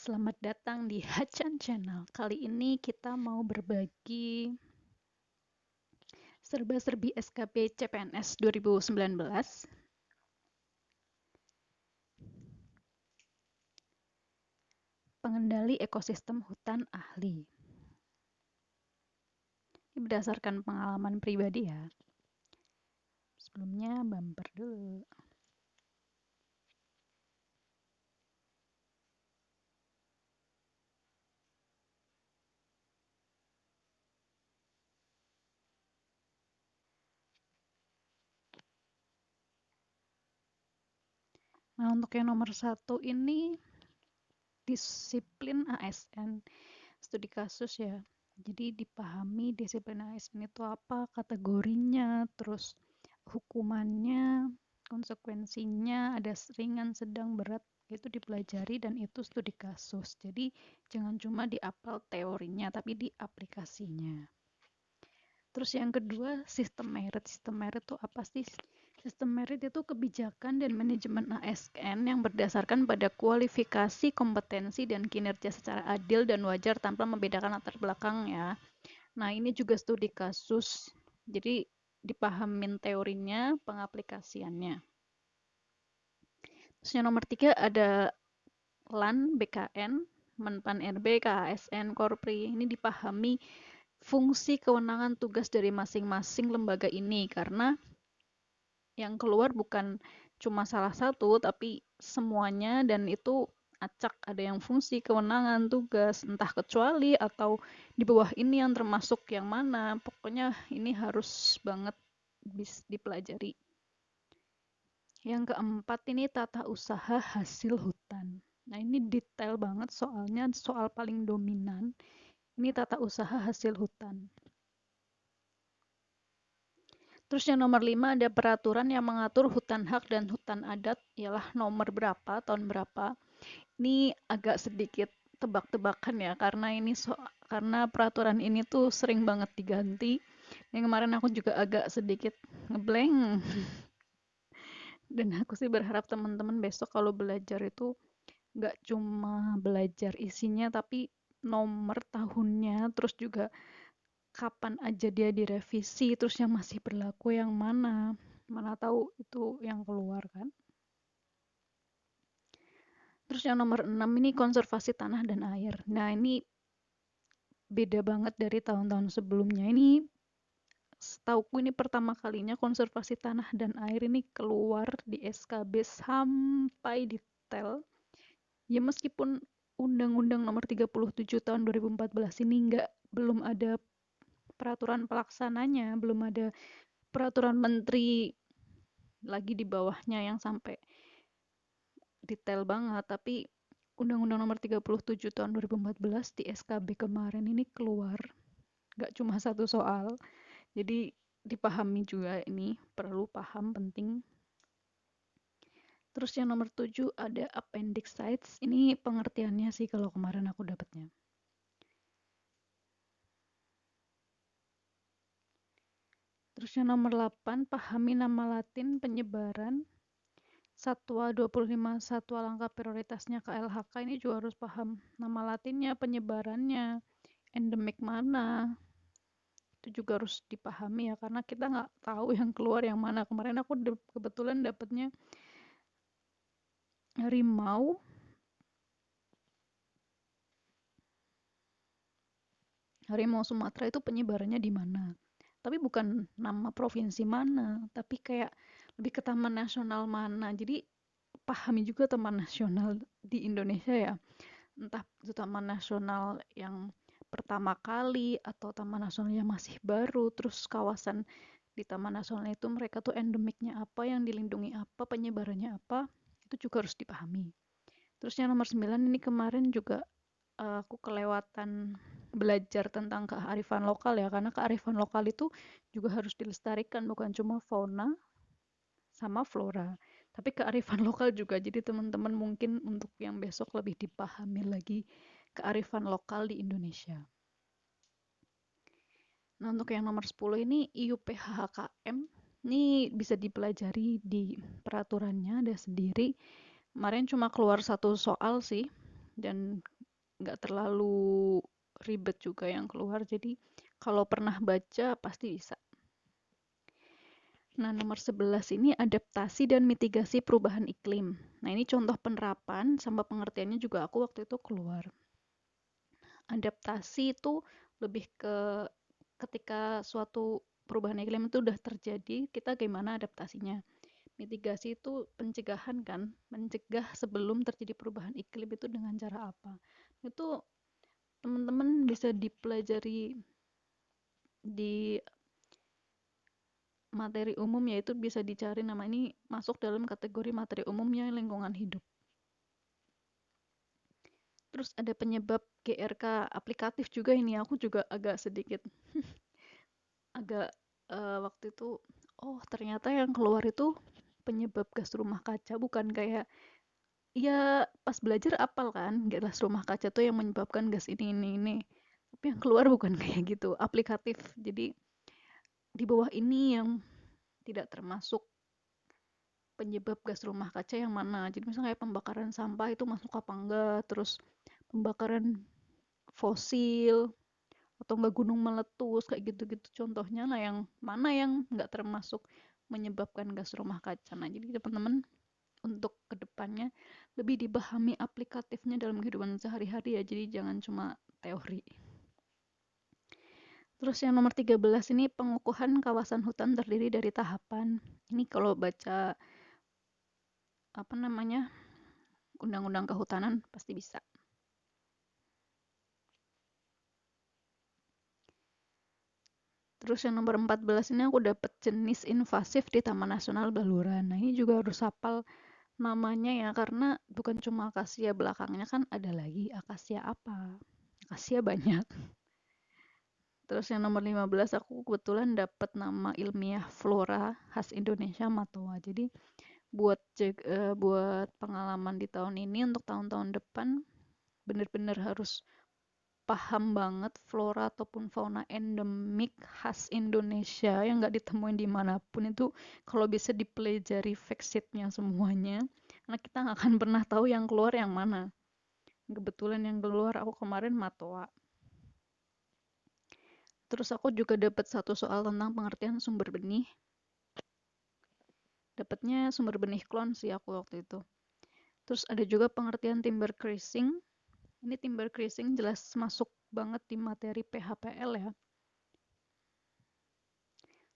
Selamat datang di Hacan Channel. Kali ini kita mau berbagi serba-serbi SKB CPNS 2019. Pengendali ekosistem hutan ahli. Ini berdasarkan pengalaman pribadi ya. Sebelumnya bumper dulu. Nah, untuk yang nomor 1 ini disiplin ASN, studi kasus ya. Jadi dipahami disiplin ASN itu apa, kategorinya, terus hukumannya, konsekuensinya, ada ringan, sedang, berat, itu dipelajari dan itu studi kasus. Jadi jangan cuma diapal teorinya, tapi di aplikasinya. Terus yang kedua, sistem merit. Sistem merit itu apa sih? Sistem merit itu kebijakan dan manajemen ASN yang berdasarkan pada kualifikasi, kompetensi, dan kinerja secara adil dan wajar tanpa membedakan latar belakang ya. Nah, ini juga studi kasus. Jadi dipahamin teorinya, pengaplikasiannya. Terus yang nomor 3 ada LAN, BKN, Menpan RB, KASN, Korpri. Ini dipahami fungsi, kewenangan, tugas dari masing-masing lembaga ini karena yang keluar bukan cuma salah satu tapi semuanya, dan itu acak, ada yang fungsi, kewenangan, tugas, entah kecuali atau di bawah ini yang termasuk yang mana. Pokoknya ini harus banget dipelajari. Yang keempat ini tata usaha hasil hutan. Nah, ini detail banget soalnya soal paling dominan. Ini tata usaha hasil hutan. Terus yang nomor 5 ada peraturan yang mengatur hutan hak dan hutan adat, ialah nomor berapa, tahun berapa. Ini agak sedikit tebak-tebakan ya, karena peraturan ini tuh sering banget diganti. Yang kemarin aku juga agak sedikit ngeblank. Dan aku sih berharap teman-teman besok kalau belajar itu nggak cuma belajar isinya, tapi nomor tahunnya, terus juga kapan aja dia direvisi, terus yang masih berlaku yang mana. Mana tahu itu yang keluar kan. Terus yang nomor 6 ini konservasi tanah dan air. Nah, ini beda banget dari tahun-tahun sebelumnya. Ini setauku ini pertama kalinya konservasi tanah dan air ini keluar di SKB sampai detail. Ya meskipun Undang-Undang Nomor 37 Tahun 2014 ini belum ada peraturan pelaksananya, belum ada peraturan menteri lagi di bawahnya yang sampai detail banget, tapi Undang-Undang Nomor 37 Tahun 2014 di SKB kemarin ini keluar, nggak cuma satu soal, jadi dipahami juga, ini perlu paham, penting. Terus yang nomor 7 ada appendix sites, ini pengertiannya sih kalau kemarin aku dapatnya. Terus yang nomor 8, pahami nama latin, penyebaran, satwa, 25 satwa langka prioritasnya KLHK, ini juga harus paham nama latinnya, penyebarannya, endemik mana, itu juga harus dipahami ya, karena kita nggak tahu yang keluar yang mana. Kemarin aku kebetulan dapatnya harimau Sumatera itu penyebarannya di mana, tapi bukan nama provinsi mana, tapi kayak lebih ke taman nasional mana. Jadi pahami juga taman nasional di Indonesia ya, entah itu taman nasional yang pertama kali atau taman nasional yang masih baru. Terus kawasan di taman nasional itu mereka tuh endemiknya apa, yang dilindungi apa, penyebarannya apa, itu juga harus dipahami. Terus yang nomor 9 ini kemarin juga aku kelewatan belajar tentang kearifan lokal ya, karena kearifan lokal itu juga harus dilestarikan, bukan cuma fauna sama flora, tapi kearifan lokal juga. Jadi teman-teman mungkin untuk yang besok lebih dipahami lagi kearifan lokal di Indonesia. Nah, untuk yang nomor 10 ini IUPHKM, ini bisa dipelajari di peraturannya, ada sendiri. Kemarin cuma keluar satu soal sih, dan nggak terlalu ribet juga yang keluar. Jadi kalau pernah baca pasti bisa. Nah, nomor 11 ini adaptasi dan mitigasi perubahan iklim. Nah, ini contoh penerapan sama pengertiannya juga aku waktu itu keluar. Adaptasi itu lebih ke ketika suatu perubahan iklim itu udah terjadi, kita gimana adaptasinya. Mitigasi itu pencegahan kan, mencegah sebelum terjadi perubahan iklim itu dengan cara apa. Itu teman-teman bisa dipelajari di materi umum, yaitu bisa dicari, nama ini masuk dalam kategori materi umumnya lingkungan hidup. Terus ada penyebab GRK aplikatif juga, ini aku juga agak sedikit agak waktu itu, oh ternyata yang keluar itu penyebab gas rumah kaca, bukan kayak ya pas belajar apal kan gas rumah kaca tuh yang menyebabkan gas ini, tapi yang keluar bukan kayak gitu, aplikatif. Jadi di bawah ini yang tidak termasuk penyebab gas rumah kaca yang mana. Jadi misalnya kayak pembakaran sampah itu masuk apa enggak, terus pembakaran fosil atau enggak gunung meletus kayak gitu-gitu contohnya. Nah, yang mana yang enggak termasuk menyebabkan gas rumah kaca. Nah, jadi teman-teman untuk kedepannya lebih dipahami aplikatifnya dalam kehidupan sehari-hari ya, jadi jangan cuma teori. Terus yang nomor 13 ini pengukuhan kawasan hutan terdiri dari tahapan. Ini kalau baca apa namanya undang-undang kehutanan pasti bisa. Terus yang nomor 14 ini aku dapat jenis invasif di Taman Nasional Baluran. Nah, ini juga harus hafal namanya ya, karena bukan cuma akasia, belakangnya kan ada lagi akasia apa. Akasia banyak. Terus yang nomor 15 aku kebetulan dapat nama ilmiah flora khas Indonesia Matoa. Jadi buat pengalaman di tahun ini untuk tahun-tahun depan bener-bener harus paham banget flora ataupun fauna endemik khas Indonesia yang nggak ditemuin dimanapun. Itu kalau bisa dipelajari fact sheetnya semuanya, karena kita nggak akan pernah tahu yang keluar yang mana. Kebetulan yang keluar aku kemarin Matoa. Terus aku juga dapat satu soal tentang pengertian sumber benih. Dapatnya sumber benih klon sih aku waktu itu. Terus ada juga pengertian timber creasing. Ini timber creasing jelas masuk banget di materi PHPL ya.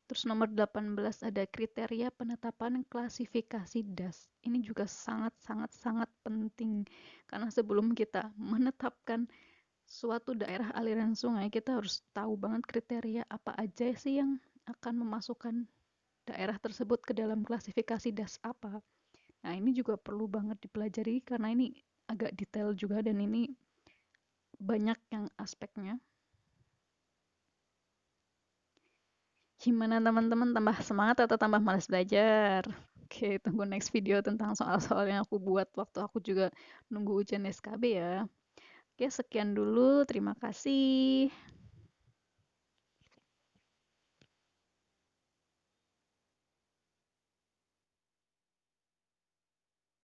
Terus nomor 18 ada kriteria penetapan klasifikasi DAS. Ini juga sangat penting, karena sebelum kita menetapkan suatu daerah aliran sungai, kita harus tahu banget kriteria apa aja sih yang akan memasukkan daerah tersebut ke dalam klasifikasi DAS apa. Nah, ini juga perlu banget dipelajari karena ini agak detail juga dan ini banyak yang aspeknya. Gimana teman-teman, tambah semangat atau tambah malas belajar? Oke, tunggu next video tentang soal-soal yang aku buat waktu aku juga nunggu ujian SKB ya. Oke, sekian dulu. Terima kasih.